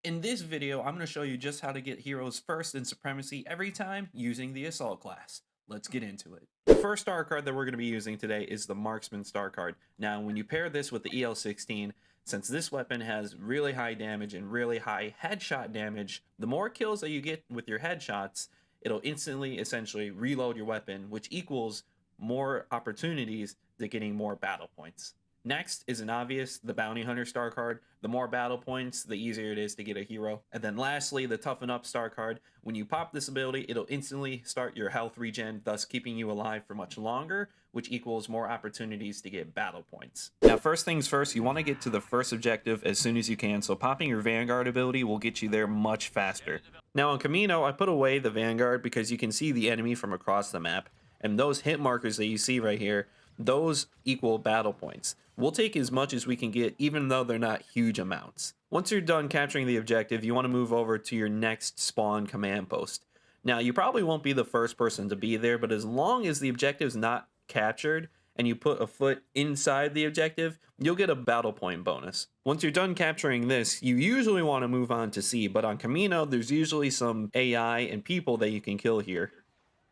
In this video, I'm going to show you just how to get heroes first in Supremacy every time using the Assault class. Let's get into it. The first star card that we're going to be using today is the Marksman star card. Now, when you pair this with the EL-16, since this weapon has really high damage and really high headshot damage, the more kills that you get with your headshots, it'll instantly essentially reload your weapon, which equals more opportunities to getting more battle points. Next is an obvious, the Bounty Hunter star card. The more battle points, the easier it is to get a hero. And then lastly, the Toughen Up star card. When you pop this ability, it'll instantly start your health regen, thus keeping you alive for much longer, which equals more opportunities to get battle points. Now, first things first, you want to get to the first objective as soon as you can, so popping your Vanguard ability will get you there much faster. Now on Camino, I put away the Vanguard because you can see the enemy from across the map, and those hit markers that you see right here, those equal battle points. We'll take as much as we can get, even though they're not huge amounts. Once you're done capturing the objective, you want to move over to your next spawn command post. Now, you probably won't be the first person to be there, but as long as the objective's not captured and you put a foot inside the objective, you'll get a battle point bonus. Once you're done capturing this, you usually want to move on to C, but on Camino, there's usually some AI and people that you can kill here.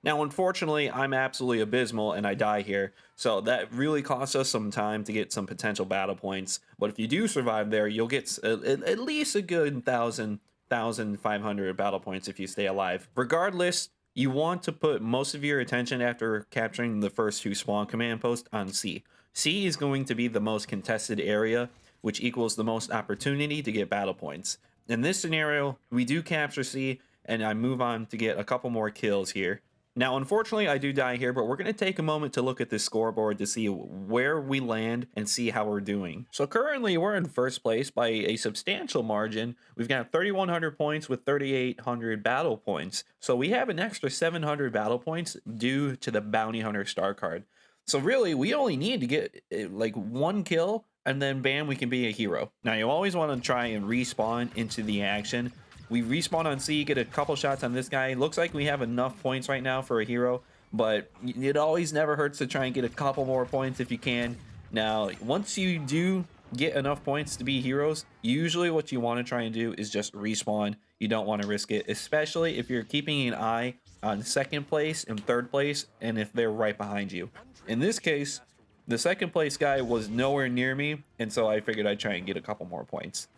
Now, unfortunately, I'm absolutely abysmal and I die here, so that really costs us some time to get some potential battle points. But if you do survive there, you'll get at least a good 1,500 battle points if you stay alive. Regardless, you want to put most of your attention after capturing the first two spawn command posts on C. C is going to be the most contested area, which equals the most opportunity to get battle points. In this scenario, we do capture C, and I move on to get a couple more kills here. Now, unfortunately, I do die here, but we're going to take a moment to look at this scoreboard to see where we land and see how we're doing. So currently, we're in first place by a substantial margin. We've got 3,100 points with 3,800 battle points. So we have an extra 700 battle points due to the Bounty Hunter star card. So really, we only need to get like one kill, and then bam, we can be a hero. Now, you always want to try and respawn into the action. We respawn on C, get a couple shots on this guy. Looks like we have enough points right now for a hero, but it always never hurts to try and get a couple more points if you can. Now, once you do get enough points to be heroes, usually what you want to try and do is just respawn. You don't want to risk it, especially if you're keeping an eye on second place and third place, and if they're right behind you. In this case, the second place guy was nowhere near me, and so I figured I'd try and get a couple more points.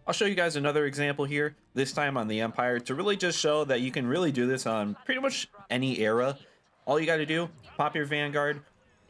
I'll show you guys another example here, this time on the Empire, to really just show that you can really do this on pretty much any era. All you got to do, pop your Vanguard,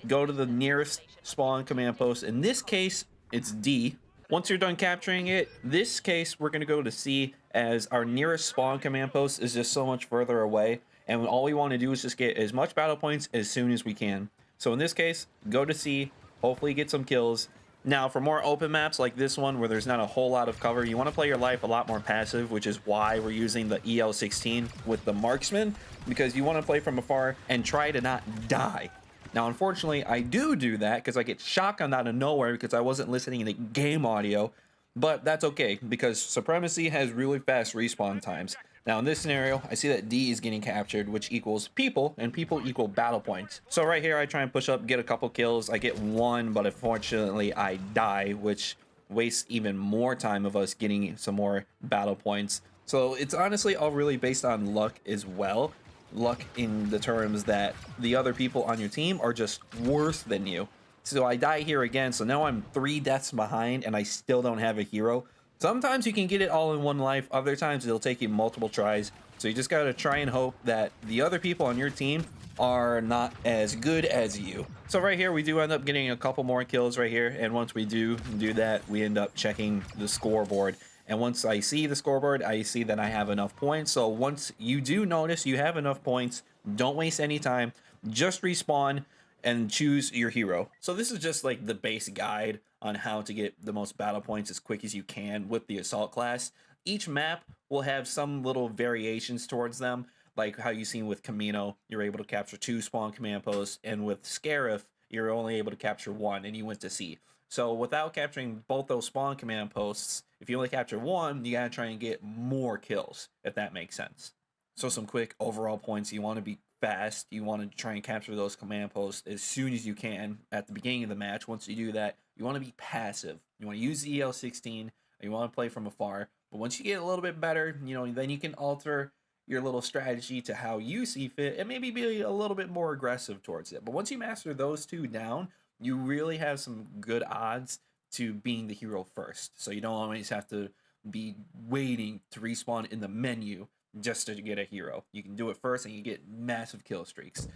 go to the nearest spawn command post. In this case, it's D. Once you're done capturing it, this case, we're going to go to C, as our nearest spawn command post is just so much further away. And all we want to do is just get as much battle points as soon as we can. So in this case, go to C, hopefully get some kills. Now, for more open maps like this one, where there's not a whole lot of cover, you want to play your life a lot more passive, which is why we're using the EL-16 with the Marksman, because you want to play from afar and try to not die. Now, unfortunately, I do that because I get shotgunned out of nowhere because I wasn't listening to game audio, but that's okay because Supremacy has really fast respawn times. Now, in this scenario, I see that D is getting captured, which equals people, and people equal battle points. So right here, I try and push up, get a couple kills. I get one, but unfortunately, I die, which wastes even more time of us getting some more battle points. So it's honestly all really based on luck as well. Luck in the terms that the other people on your team are just worse than you. So I die here again, so now I'm 3 deaths behind, and I still don't have a hero. Sometimes you can get it all in one life, other times it'll take you multiple tries. So you just gotta try and hope that the other people on your team are not as good as you. So right here, we do end up getting a couple more kills right here. And once we do that, we end up checking the scoreboard. And once I see the scoreboard, I see that I have enough points. So once you do notice you have enough points, don't waste any time, just respawn and choose your hero. So this is just like the base guide on how to get the most battle points as quick as you can with the assault class. Each map will have some little variations towards them, like how you've seen with Camino, you're able to capture 2 spawn command posts, and with Scarif, you're only able to capture 1, and you went to C. So without capturing both those spawn command posts, if you only capture 1, you gotta try and get more kills, if that makes sense. So some quick overall points. You want to be fast. You want to try and capture those command posts as soon as you can at the beginning of the match. Once you do that, you want to be passive. You want to use the EL-16, and you want to play from afar. But once you get a little bit better, then you can alter your little strategy to how you see fit and maybe be a little bit more aggressive towards it. But once you master those two down, you really have some good odds to being the hero first. So you don't always have to be waiting to respawn in the menu just to get a hero. You can do it first and you get massive kill streaks.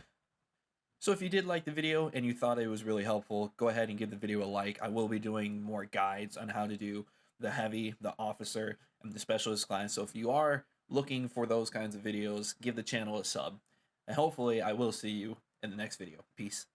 So if you did like the video and you thought it was really helpful, go ahead and give the video a like. I will be doing more guides on how to do the heavy, the officer, and the specialist class. So if you are looking for those kinds of videos, give the channel a sub. And hopefully I will see you in the next video. Peace.